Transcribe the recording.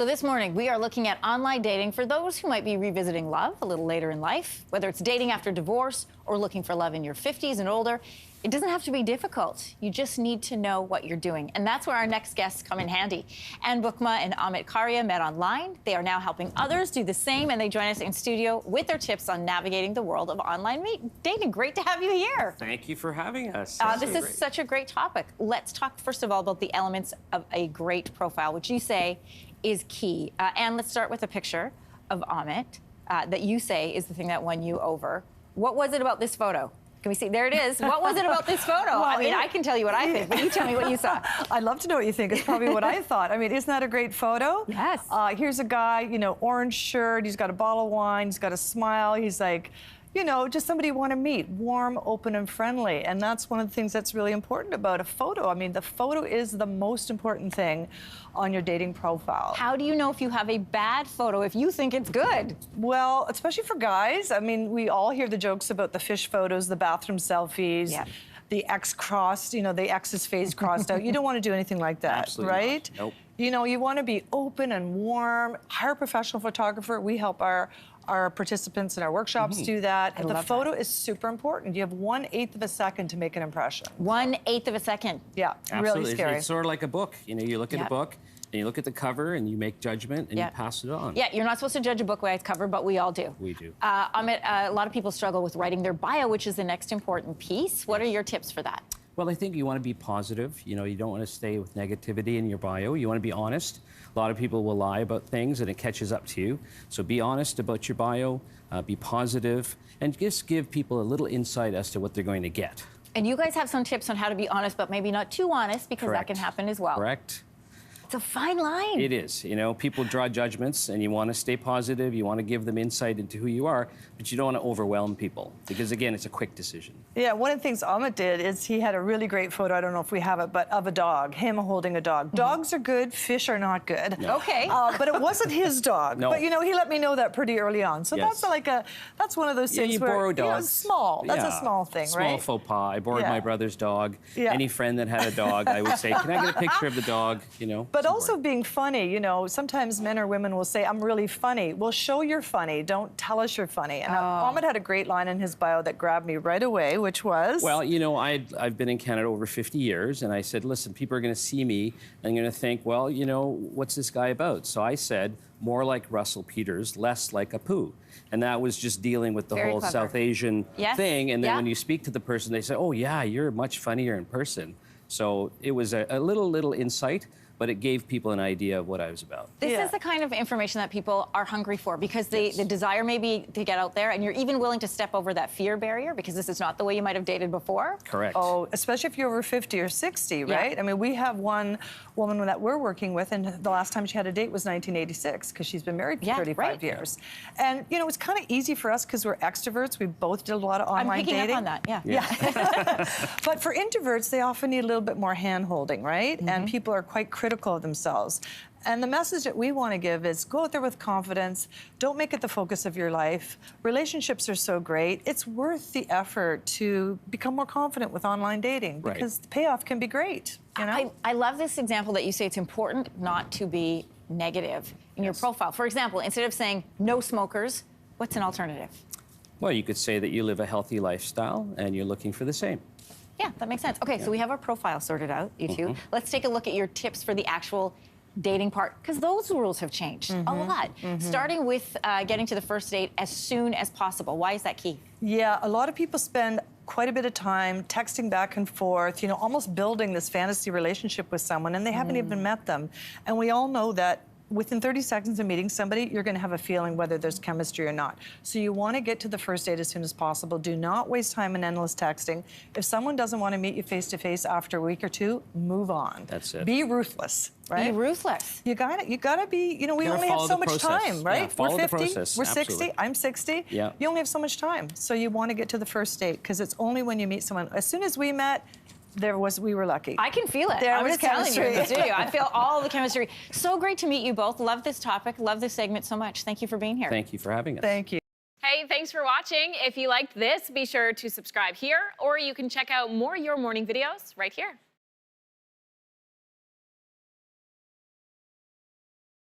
So this morning, we are looking at online dating for those who might be revisiting love a little later in life, whether it's dating after divorce or looking for love in your 50s and older. It doesn't have to be difficult. You just need to know what you're doing. And that's where our next guests come in handy. Anne Bookma and Amit met online. They are now helping others do the same, and they join us in studio with their tips on navigating the world of online dating. Great to have you here. Thank you for having us. This is such a great topic. Let's talk, first of all, about the elements of a great profile, which you say is key. Anne, let's start with a picture of Amit that you say is the thing that won you over. What was it about this photo? Can we see? There it is. What was it about this photo? Well, I mean, I can tell you what I think, but you tell me what you saw. I'd love to know what you think. It's probably what I thought. I mean, isn't that a great photo? Yes. Here's a guy, you know, orange shirt. He's got a bottle of wine. He's got a smile. He's like, you know, just somebody you want to meet, warm, open, and friendly. And that's one of the things that's really important about a photo. I mean, the photo is the most important thing on your dating profile. How do you know if you have a bad photo if you think it's good? Well, especially for guys. I mean, we all hear the jokes about the fish photos, the bathroom selfies. Yeah. The X crossed, you know, the X's face crossed out. You don't want to do anything like that, Absolutely right? not. Nope. You know, you want to be open and warm. Hire a professional photographer. We help our participants in our workshops do that. And the photo is super important. You have 1/8 of a second to make an impression. 1/8 of a second. Yeah, Absolutely. really scary. It's sort of like a book. You know, you look at a book, and you look at the cover, and you make judgment, and you pass it on. Yeah, you're not supposed to judge a book by its cover, but we all do. We do. Amit, a lot of people struggle with writing their bio, which is the next important piece. What are your tips for that? Well, I think you want to be positive. You know, you don't want to stay with negativity in your bio. You want to be honest. A lot of people will lie about things, and it catches up to you. So be honest about your bio, be positive, and just give people a little insight as to what they're going to get. And you guys have some tips on how to be honest, but maybe not too honest, because that can happen as well. Correct. It's a fine line. It is. You know, people draw judgments, and you want to stay positive. You want to give them insight into who you are, but you don't want to overwhelm people because, again, it's a quick decision. Yeah, one of the things Amit did is he had a really great photo, I don't know if we have it, but of a dog, him holding a dog. Dogs are good, fish are not good. No. Okay. But it wasn't his dog. No. But, you know, he let me know that pretty early on. So that's like that's one of those things you where, borrow you know, dogs. it's small. That's a small thing, small right? Faux pas. I borrowed my brother's dog. Yeah. Any friend that had a dog, I would say, can I get a picture of the dog? You know. But also being funny, you know, sometimes men or women will say, I'm really funny. Well, show you're funny. Don't tell us you're funny. And Amit had a great line in his bio that grabbed me right away, which was? Well, you know, I've been in Canada over 50 years, and I said, listen, people are going to see me and going to think, well, you know, what's this guy about? So I said, more like Russell Peters, less like a poo. And that was just dealing with the whole South Asian thing. And then when you speak to the person, they say, oh, yeah, you're much funnier in person. So it was a little insight, but it gave people an idea of what I was about. This is the kind of information that people are hungry for, because the desire may be to get out there, and you're even willing to step over that fear barrier because this is not the way you might have dated before. Correct. Oh, especially if you're over 50 or 60, right? I mean, we have one woman that we're working with, and the last time she had a date was 1986 because she's been married for 35 years. And, you know, it's kind of easy for us because we're extroverts. We both did a lot of online dating. I'm picking up on that, yeah. But for introverts, they often need a little bit more hand-holding, right? And people are quite critical of themselves. And the message that we want to give is go out there with confidence. Don't make it the focus of your life. Relationships are so great. It's worth the effort to become more confident with online dating because the payoff can be great. You know? I love this example that you say it's important not to be negative in your profile. For example, instead of saying no smokers, what's an alternative? Well, you could say that you live a healthy lifestyle and you're looking for the same. Yeah, that makes sense. Okay, so we have our profile sorted out, you two. Let's take a look at your tips for the actual dating part, because those rules have changed a lot. Starting with getting to the first date as soon as possible. Why is that key? Yeah, a lot of people spend quite a bit of time texting back and forth, you know, almost building this fantasy relationship with someone, and they haven't even met them. And we all know that within 30 seconds of meeting somebody, you're going to have a feeling whether there's chemistry or not. So you want to get to the first date as soon as possible. Do not waste time in endless texting. If someone doesn't want to meet you face-to-face after a week or two, move on. That's it. Be ruthless, right? Be ruthless. You gotta be, you know, we only have so much time, right? Yeah, follow we're 50, the process. we're Absolutely. 60, I'm 60. Yeah. You only have so much time. So you want to get to the first date because it's only when you meet someone. As soon as we met, we were lucky. I can feel it. There was was telling you in the chemistry. studio. I feel all the chemistry. So great to meet you both. Love this topic. Love this segment so much. Thank you for being here. Thank you for having us. Thank you. Hey, thanks for watching. If you liked this, be sure to subscribe here, or you can check out more Your Morning videos right here.